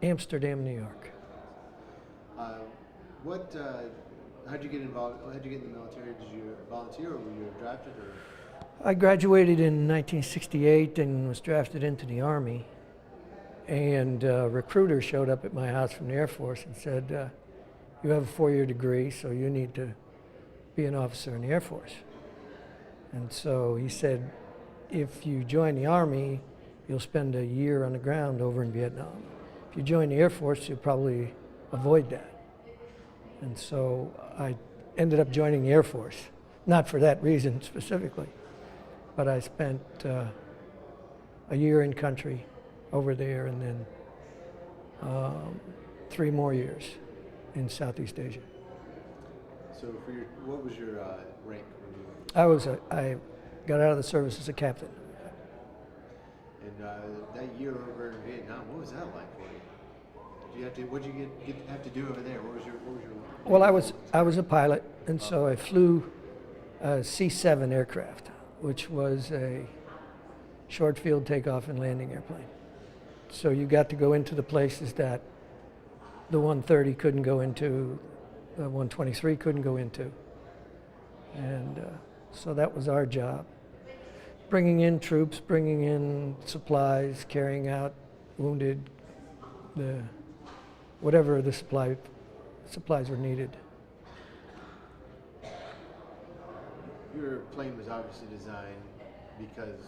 Amsterdam, New York. Uh, how'd you get involved? How'd you get in the military? Did you volunteer or were you drafted or? I graduated in 1968 and was drafted into the Army. And a recruiter showed up at my house from the Air Force and said, you have a 4-year degree, so you need to be an officer in the Air Force. And so he said, if you join the Army, you'll spend a year on the ground over in Vietnam. If you join the Air Force, you'll probably avoid that. And so I ended up joining the Air Force, not for that reason specifically, but I spent a year in country over there and then 3 more years in Southeast Asia. So what was your rank? I got out of the service as a captain. And that year over in Vietnam, what was that like for you? What did you have to do over there? What was your? Well, I was a pilot, and so I flew a C-7 aircraft, which was a short field takeoff and landing airplane. So you got to go into the places that the 130 couldn't go into, the 123 couldn't go into. And so that was our job. Bringing in troops, bringing in supplies, carrying out wounded, whatever the supplies were needed. Your plane was obviously designed because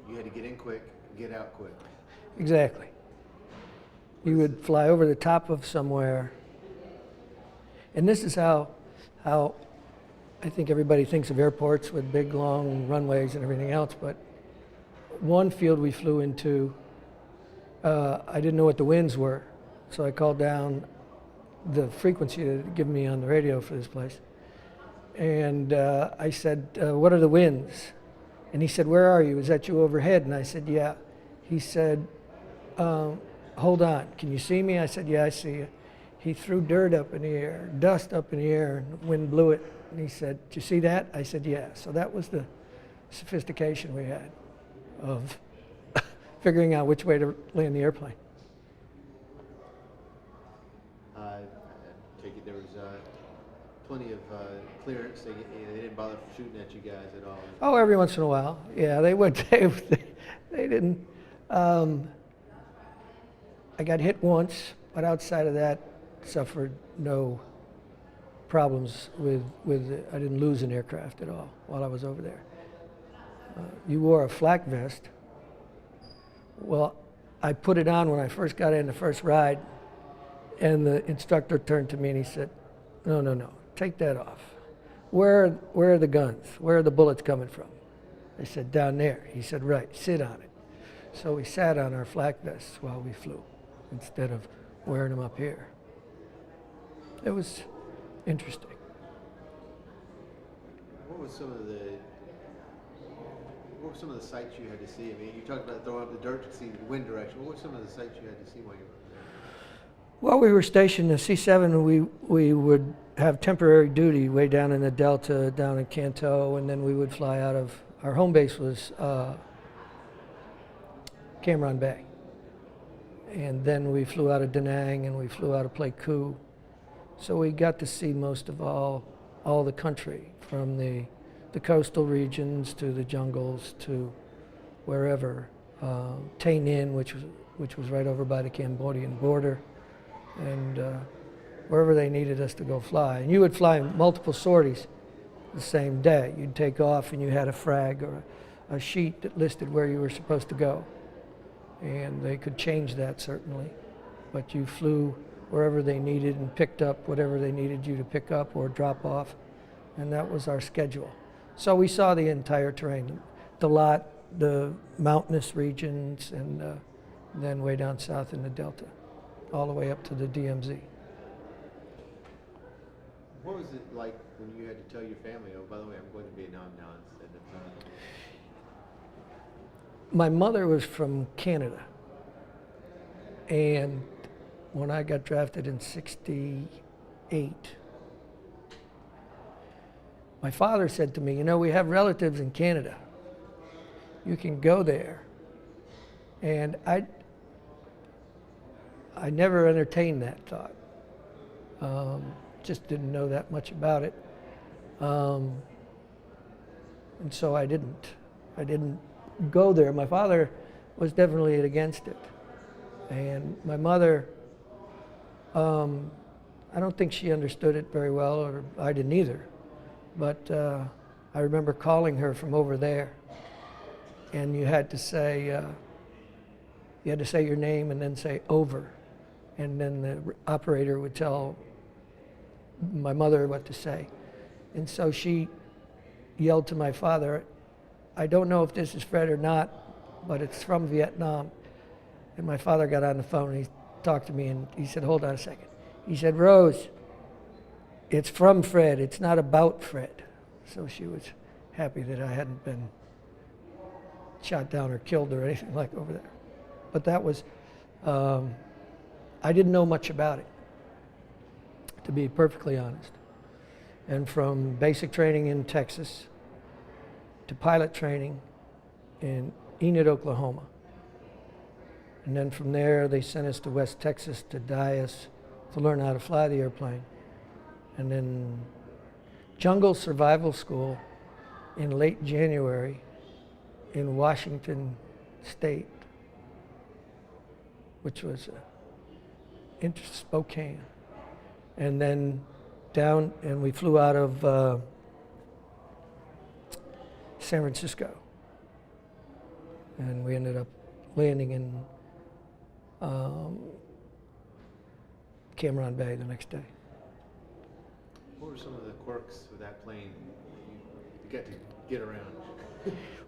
you had to get in quick, get out quick. Exactly. You would fly over the top of somewhere, and this is how I think everybody thinks of airports with big, long runways and everything else, but one field we flew into, I didn't know what the winds were, so I called down the frequency that had given me on the radio for this place, and I said, what are the winds? And he said, where are you? Is that you overhead? And I said, yeah. He said, hold on, can you see me? I said, yeah, I see you. He threw dirt up in the air, dust up in the air, and the wind blew it. And he said, did you see that? I said, yeah. So that was the sophistication we had of figuring out which way to land the airplane. I take it there was plenty of clearance. They didn't bother shooting at you guys at all. Oh, every once in a while. Yeah, they would. They didn't. I got hit once, but outside of that, suffered no problems with I didn't lose an aircraft at all while I was over there. You wore a flak vest. Well, I put it on when I first got in the first ride, and the instructor turned to me and he said, no, take that off. Where are the guns? Where are the bullets coming from? I said, down there. He said, right, sit on it. So we sat on our flak vests while we flew instead of wearing them up here. It was interesting. What were some of the sights you had to see? I mean, you talked about throwing up the dirt to see the wind direction. What were some of the sights you had to see while you were there? While we were stationed in C-7, we would have temporary duty way down in the Delta, down in Canto, and then we would fly out of, our home base was Cam Ranh Bay. And then we flew out of Da Nang and we flew out of Pleiku. So we got to see most of all the country, from the coastal regions to the jungles to wherever. Tay Ninh, which was right over by the Cambodian border, and wherever they needed us to go fly. And you would fly multiple sorties the same day. You'd take off and you had a frag or a sheet that listed where you were supposed to go. And they could change that certainly, but you flew wherever they needed and picked up whatever they needed you to pick up or drop off, and that was our schedule. So we saw the entire terrain, the lot, the mountainous regions, and then way down south in the Delta, all the way up to the DMZ. What was it like when you had to tell your family, oh, by the way, I'm going to Vietnam now instead of... My mother was from Canada, and when I got drafted in '68, my father said to me, you know, we have relatives in Canada. You can go there. And I never entertained that thought. Just didn't know that much about it. And so I didn't go there. My father was definitely against it. And my mother, I don't think she understood it very well, or I didn't either. But I remember calling her from over there, and you had to say your name and then say over, and then the operator would tell my mother what to say. And so she yelled to my father, "I don't know if this is Fred or not, but it's from Vietnam." And my father got on the phone and he talked to me and he said, "Hold on a second." He said, "Rose, it's from Fred, it's not about Fred." So she was happy that I hadn't been shot down or killed or anything like over there. But that was, I didn't know much about it, to be perfectly honest. And from basic training in Texas to pilot training in Enid, Oklahoma. And then from there, they sent us to West Texas to Dyess to learn how to fly the airplane. And then jungle survival school in late January in Washington State, which was Spokane. And then down, and we flew out of San Francisco. And we ended up landing in Cameron Bay the next day. What were some of the quirks of that plane you got to get around?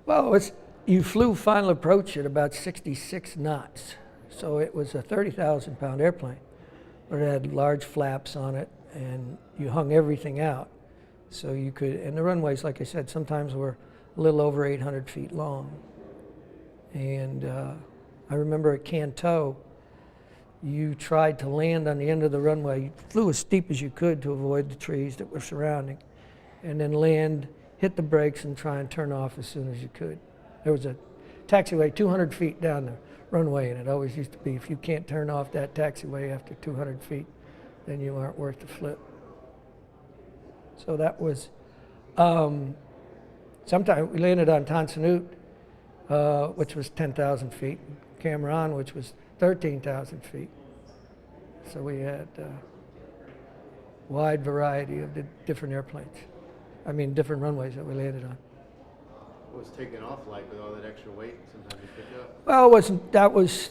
Well, you flew final approach at about 66 knots. So it was a 30,000 pound airplane, but it had large flaps on it, and you hung everything out. So you could, and the runways, like I said, sometimes were a little over 800 feet long. And I remember at Canto, you tried to land on the end of the runway. You flew as steep as you could to avoid the trees that were surrounding, and then land, hit the brakes, and try and turn off as soon as you could. There was a taxiway 200 feet down the runway, and it always used to be, if you can't turn off that taxiway after 200 feet, then you aren't worth the flip. So that was, sometime we landed on Tonsanute, which was 10,000 feet, Cameron, which was 13,000 feet. So we had a wide variety of the different airplanes. I mean, different runways that we landed on. What was taking off like with all that extra weight sometimes you picked up? Well,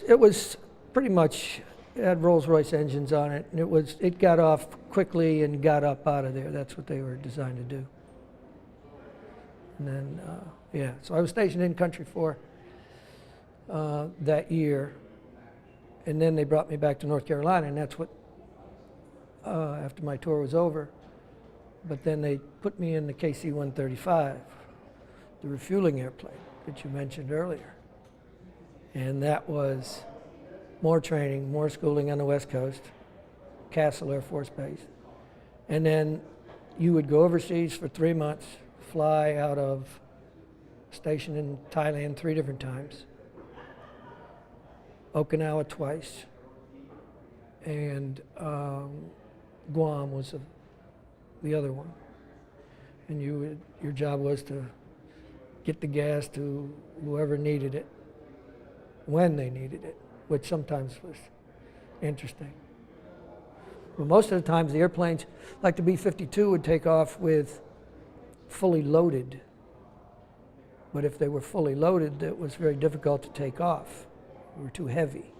it was pretty much, it had Rolls-Royce engines on it, and it got off quickly and got up out of there. That's what they were designed to do. And then, yeah, so I was stationed in country for that year. And then they brought me back to North Carolina, and that's what, after my tour was over. But then they put me in the KC-135, the refueling airplane that you mentioned earlier. And that was more training, more schooling on the West Coast, Castle Air Force Base. And then you would go overseas for 3 months, fly out of station in Thailand 3 different times, Okinawa twice, and Guam was the other one. And your job was to get the gas to whoever needed it, when they needed it, which sometimes was interesting. But most of the times the airplanes, like the B-52, would take off with fully loaded. But if they were fully loaded, it was very difficult to take off. They were too heavy.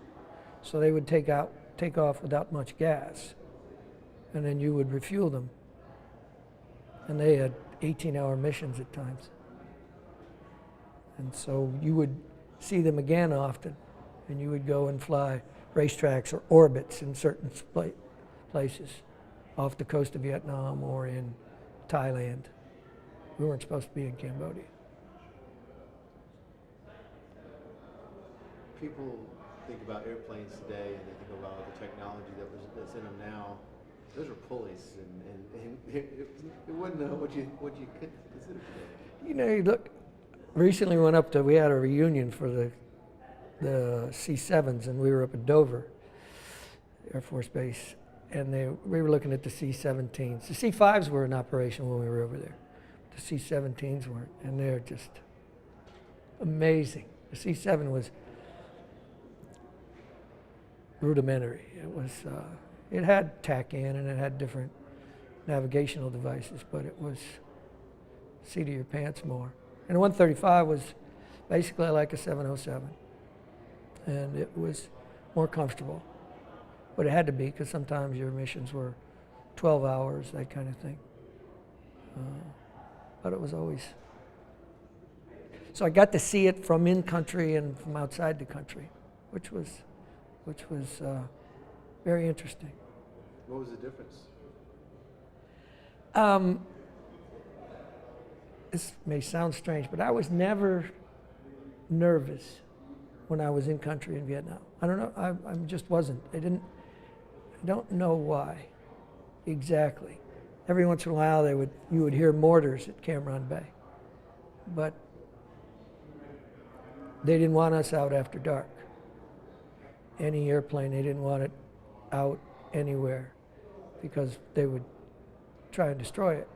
So they would take off without much gas. And then you would refuel them. And they had 18-hour missions at times. And so you would see them again often, and you would go and fly racetracks or orbits in certain places off the coast of Vietnam or in Thailand. We weren't supposed to be in Cambodia. People think about airplanes today, and they think about the technology that's in them now. Those are pulleys, and it wasn't what you could consider today. You know, look, recently we had a reunion for the C-7s, and we were up at Dover. Air Force Base, and we were looking at the C-17s. The C-5s were in operation when we were over there. The C-17s weren't, and they're just amazing. The C-7 was rudimentary. It had TACAN and it had different navigational devices, but it was seat of your pants more. And the 135 was basically like a 707, and it was more comfortable. But it had to be, because sometimes your missions were 12 hours, that kind of thing. But it was always... So I got to see it from in country and from outside the country, which was very interesting. What was the difference? This may sound strange, but I was never nervous when I was in country in Vietnam. I don't know, I just wasn't. I don't know why exactly. Every once in a while you would hear mortars at Cam Ranh Bay, but they didn't want us out after dark. Any airplane, they didn't want it out anywhere because they would try and destroy it.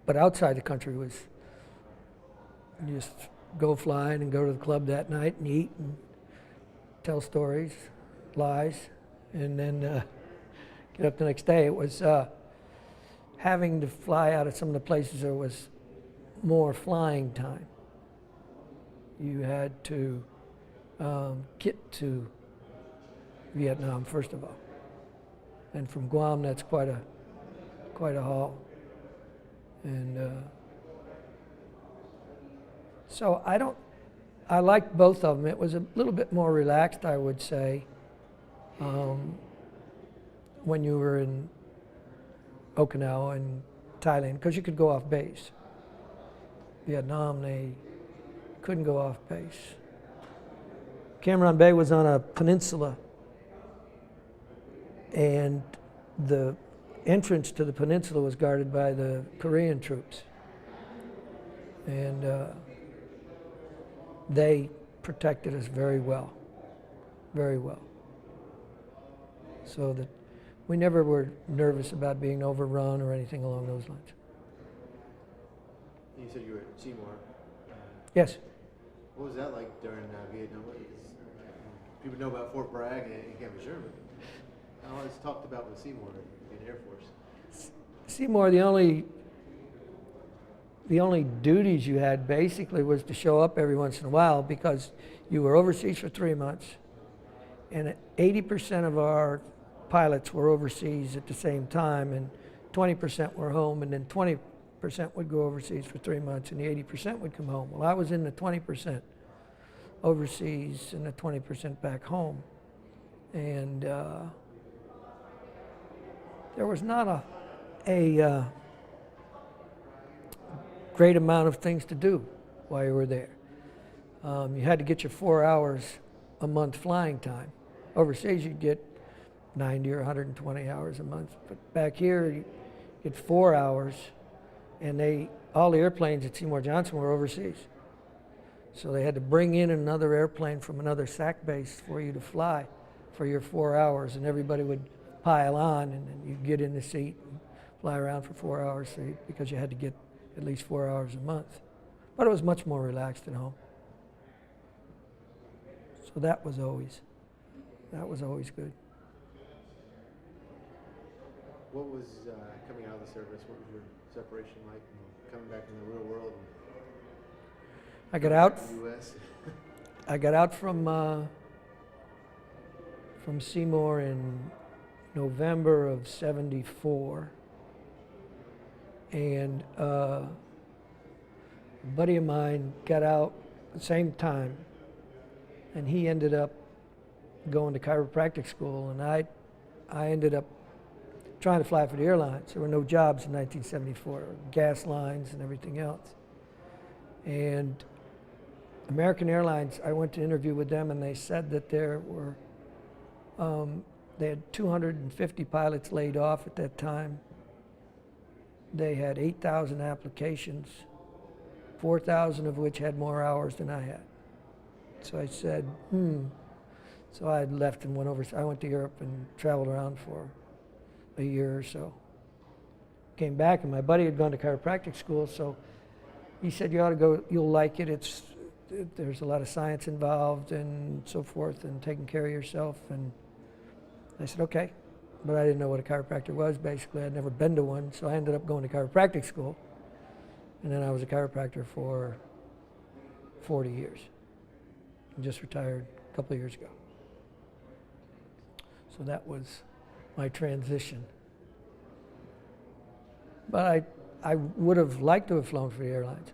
But outside the country was just go flying and go to the club that night and eat and tell stories, lies, and then get up the next day. It was having to fly out of some of the places there was more flying time. You had to get to Vietnam first of all, and from Guam that's quite a haul. And so I liked both of them. It was a little bit more relaxed, I would say, when you were in Okinawa and Thailand, because you could go off base. Vietnam, they couldn't go off base. Cam Ranh Bay was on a peninsula, and the entrance to the peninsula was guarded by the Korean troops. And they protected us very well, very well. So that we never were nervous about being overrun or anything along those lines. You said you were at Seymour. Yes. What was that like during Vietnam? People know about Fort Bragg and Camp Sherman. How was talked about with Seymour in Air Force? Seymour, the only duties you had basically was to show up every once in a while, because you were overseas for 3 months, and 80% of our pilots were overseas at the same time, and 20% were home, and then 20% would go overseas for 3 months, and the 80% would come home. Well, I was in the 20% overseas and the 20% back home, and there was not a great amount of things to do while you were there. You had to get your 4 hours a month flying time. Overseas, you'd get 90 or 120 hours a month, but back here, you get 4 hours, and all the airplanes at Seymour Johnson were overseas. So they had to bring in another airplane from another SAC base for you to fly for your 4 hours, and everybody would pile on, and then you'd get in the seat and fly around for 4 hours because you had to get at least 4 hours a month. But it was much more relaxed at home. So that was always good. What was coming out of the service? What was your separation like, and coming back in the real world? I got out. US. I got out from Seymour in November of '74, and a buddy of mine got out at the same time, and he ended up going to chiropractic school, and I ended up trying to fly for the airlines. There were no jobs in 1974, gas lines and everything else. And American Airlines, I went to interview with them, and they said that there were, they had 250 pilots laid off at that time. They had 8,000 applications, 4,000 of which had more hours than I had. So I said, So I left and went over. I went to Europe and traveled around for a year or so. Came back, and my buddy had gone to chiropractic school, so he said, you ought to go, you'll like it. There's a lot of science involved and so forth, and taking care of yourself. And I said, okay. But I didn't know what a chiropractor was, basically. I'd never been to one, so I ended up going to chiropractic school. And then I was a chiropractor for 40 years. I just retired a couple of years ago. So that was my transition. But I would have liked to have flown for the airlines,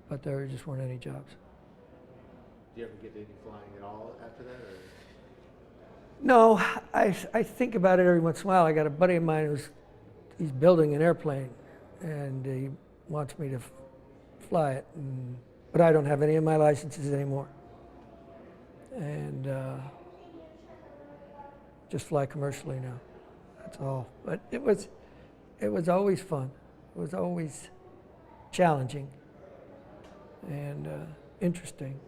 but there just weren't any jobs. Do you ever get any flying at all after that? Or? No, I think about it every once in a while. I got a buddy of mine he's building an airplane, and he wants me to fly it, but I don't have any of my licenses anymore. And just fly commercially now. That's all. But it was always fun. It was always challenging and interesting.